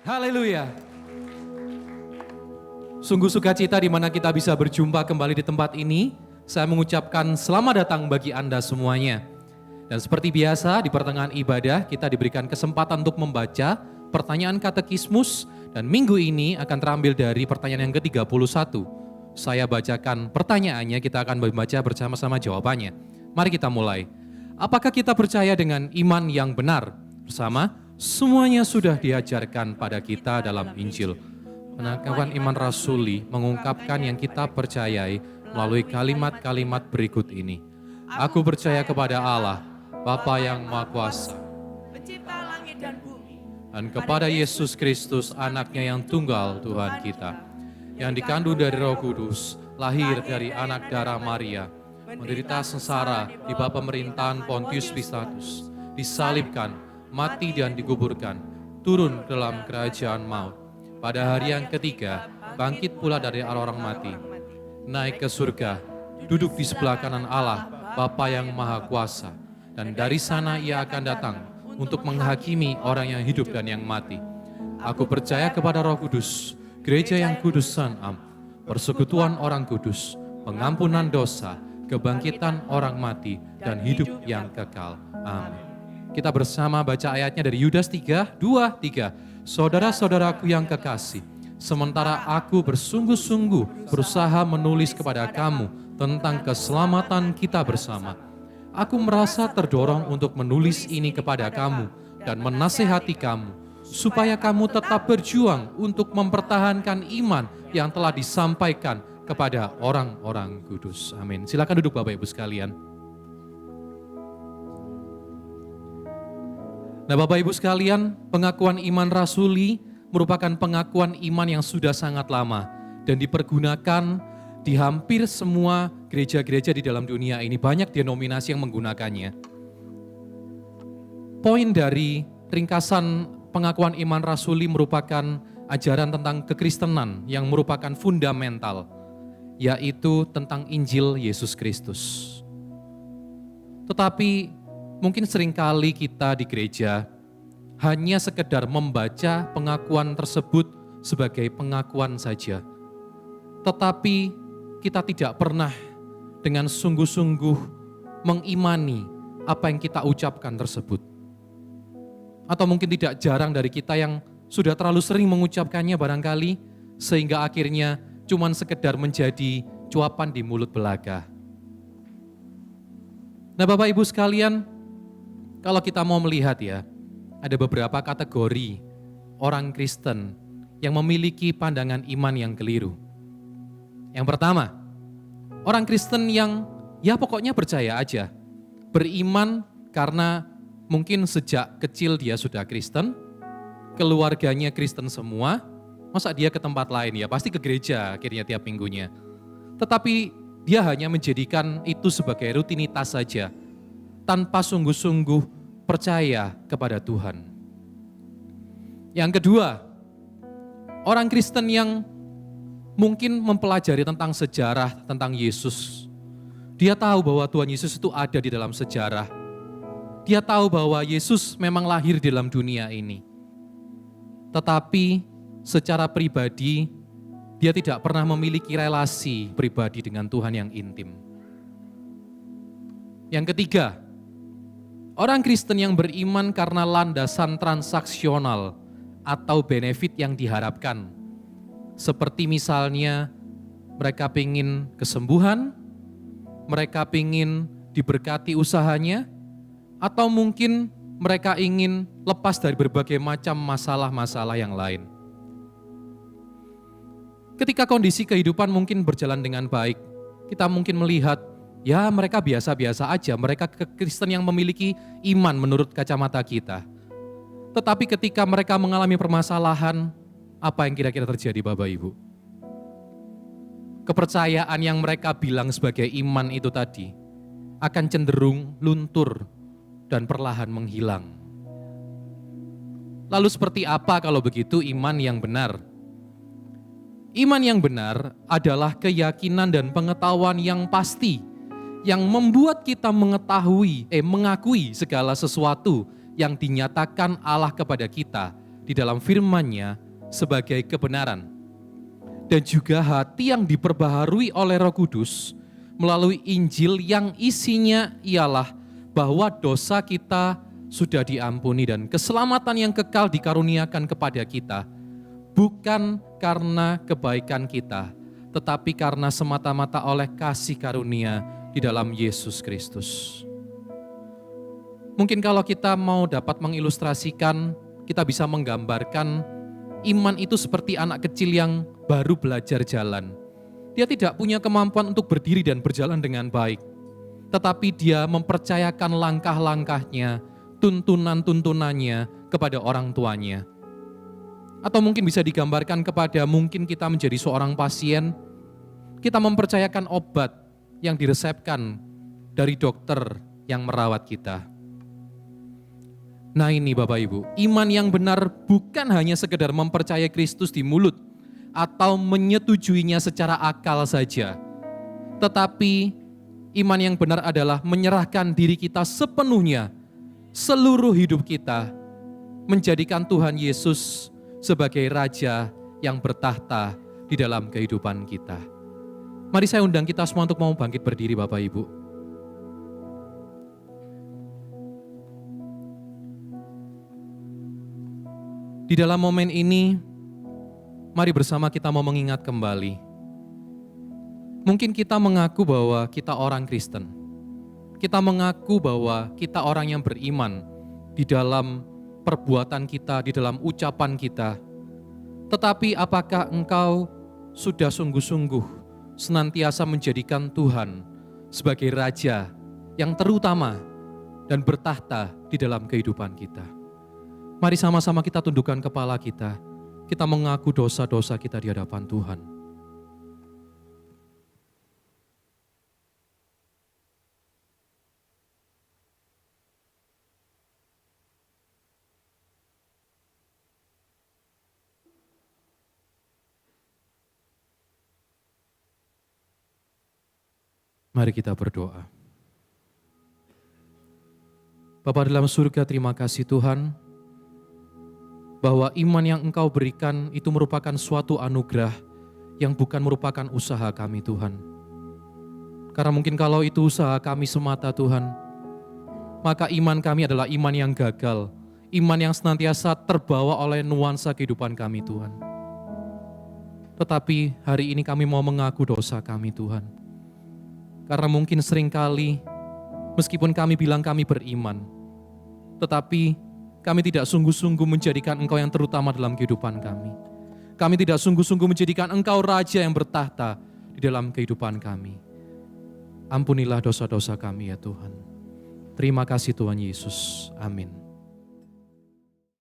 Haleluya. Sungguh sukacita di mana kita bisa berjumpa kembali di tempat ini. Saya mengucapkan selamat datang bagi Anda semuanya. Dan seperti biasa di pertengahan ibadah kita diberikan kesempatan untuk membaca pertanyaan katekismus. Dan minggu ini akan terambil dari pertanyaan yang ke-31. Saya bacakan pertanyaannya, kita akan membaca bersama-sama jawabannya. Mari kita mulai. Apakah kita percaya dengan iman yang benar? Bersama, semuanya sudah diajarkan pada kita dalam Injil. Pengakuan iman rasuli mengungkapkan yang kita percayai melalui kalimat-kalimat berikut ini. Aku percaya kepada Allah, Bapa yang Maha Kuasa, pencipta langit dan bumi, dan kepada Yesus Kristus, anaknya yang tunggal Tuhan kita, yang dikandung dari Roh Kudus, lahir dari anak darah Maria, menderita sengsara di bawah pemerintahan Pontius Pilatus, disalibkan, mati dan dikuburkan, turun dalam kerajaan maut. Pada hari yang ketiga, bangkit pula dari orang mati, naik ke surga, duduk di sebelah kanan Allah, Bapa yang Maha Kuasa, dan dari sana ia akan datang untuk menghakimi orang yang hidup dan yang mati. Aku percaya kepada Roh Kudus, gereja yang kudus dan am, persekutuan orang kudus, pengampunan dosa, kebangkitan orang mati, dan hidup yang kekal. Amin. Kita bersama baca ayatnya dari Yudas 3, 2, 3. Saudara-saudaraku yang kekasih, sementara aku bersungguh-sungguh berusaha menulis kepada kamu tentang keselamatan kita bersama, aku merasa terdorong untuk menulis ini kepada kamu dan menasehati kamu, supaya kamu tetap berjuang untuk mempertahankan iman yang telah disampaikan kepada orang-orang kudus. Amin. Silakan duduk Bapak Ibu sekalian. Nah Bapak Ibu sekalian, pengakuan iman rasuli merupakan pengakuan iman yang sudah sangat lama dan dipergunakan di hampir semua gereja-gereja di dalam dunia ini. Banyak denominasi yang menggunakannya. Poin dari ringkasan pengakuan iman rasuli merupakan ajaran tentang kekristenan yang merupakan fundamental, yaitu tentang Injil Yesus Kristus. Tetapi mungkin seringkali kita di gereja hanya sekedar membaca pengakuan tersebut sebagai pengakuan saja. Tetapi kita tidak pernah dengan sungguh-sungguh mengimani apa yang kita ucapkan tersebut. Atau mungkin tidak jarang dari kita yang sudah terlalu sering mengucapkannya barangkali, sehingga akhirnya cuman sekedar menjadi cuapan di mulut belaga. Nah Bapak Ibu sekalian, kalau kita mau melihat ya, ada beberapa kategori orang Kristen yang memiliki pandangan iman yang keliru. Yang pertama, orang Kristen yang ya pokoknya percaya aja. Beriman karena mungkin sejak kecil dia sudah Kristen, keluarganya Kristen semua, masa dia ke tempat lain ya, pasti ke gereja akhirnya tiap minggunya. Tetapi dia hanya menjadikan itu sebagai rutinitas saja, tanpa sungguh-sungguh percaya kepada Tuhan. Yang kedua, orang Kristen yang mungkin mempelajari tentang sejarah, tentang Yesus. Dia tahu bahwa Tuhan Yesus itu ada di dalam sejarah. Dia tahu bahwa Yesus memang lahir di dalam dunia ini. Tetapi secara pribadi, dia tidak pernah memiliki relasi pribadi dengan Tuhan yang intim. Yang ketiga, orang Kristen yang beriman karena landasan transaksional atau benefit yang diharapkan. Seperti misalnya mereka pingin kesembuhan, mereka pingin diberkati usahanya, atau mungkin mereka ingin lepas dari berbagai macam masalah-masalah yang lain. Ketika kondisi kehidupan mungkin berjalan dengan baik, kita mungkin melihat ya mereka biasa-biasa aja, mereka Kristen yang memiliki iman menurut kacamata kita. Tetapi ketika mereka mengalami permasalahan, apa yang kira-kira terjadi Bapak Ibu? Kepercayaan yang mereka bilang sebagai iman itu tadi akan cenderung luntur dan perlahan menghilang. Lalu seperti apa kalau begitu iman yang benar? Iman yang benar adalah keyakinan dan pengetahuan yang pasti, yang membuat kita mengakui segala sesuatu yang dinyatakan Allah kepada kita di dalam firman-Nya sebagai kebenaran. Dan juga hati yang diperbaharui oleh Roh Kudus melalui Injil yang isinya ialah bahwa dosa kita sudah diampuni dan keselamatan yang kekal dikaruniakan kepada kita. Bukan karena kebaikan kita, tetapi karena semata-mata oleh kasih karunia di dalam Yesus Kristus. Mungkin kalau kita mau dapat mengilustrasikan, kita bisa menggambarkan iman itu seperti anak kecil yang baru belajar jalan. Dia tidak punya kemampuan untuk berdiri dan berjalan dengan baik, tetapi dia mempercayakan langkah-langkahnya, tuntunan-tuntunannya kepada orang tuanya. Atau mungkin bisa digambarkan kepada mungkin kita menjadi seorang pasien, kita mempercayakan obat yang diresepkan dari dokter yang merawat kita. Nah ini Bapak Ibu, iman yang benar bukan hanya sekedar mempercayai Kristus di mulut atau menyetujuinya secara akal saja. Tetapi iman yang benar adalah menyerahkan diri kita sepenuhnya, seluruh hidup kita, menjadikan Tuhan Yesus sebagai Raja yang bertahta di dalam kehidupan kita. Mari saya undang kita semua untuk mau bangkit berdiri Bapak Ibu. Di dalam momen ini, mari bersama kita mau mengingat kembali. Mungkin kita mengaku bahwa kita orang Kristen. Kita mengaku bahwa kita orang yang beriman di dalam perbuatan kita, di dalam ucapan kita. Tetapi apakah engkau sudah sungguh-sungguh senantiasa menjadikan Tuhan sebagai Raja yang terutama dan bertahta di dalam kehidupan kita? Mari sama-sama kita tundukkan kepala kita. Kita mengaku dosa-dosa kita di hadapan Tuhan. Mari kita berdoa. Bapa dalam surga, terima kasih Tuhan, bahwa iman yang Engkau berikan itu merupakan suatu anugerah yang bukan merupakan usaha kami Tuhan. Karena mungkin kalau itu usaha kami semata Tuhan, maka iman kami adalah iman yang gagal, iman yang senantiasa terbawa oleh nuansa kehidupan kami Tuhan. Tetapi hari ini kami mau mengaku dosa kami Tuhan. Karena mungkin seringkali meskipun kami bilang kami beriman, tetapi kami tidak sungguh-sungguh menjadikan Engkau yang terutama dalam kehidupan kami. Kami tidak sungguh-sungguh menjadikan Engkau Raja yang bertahta di dalam kehidupan kami. Ampunilah dosa-dosa kami ya Tuhan. Terima kasih Tuhan Yesus. Amin.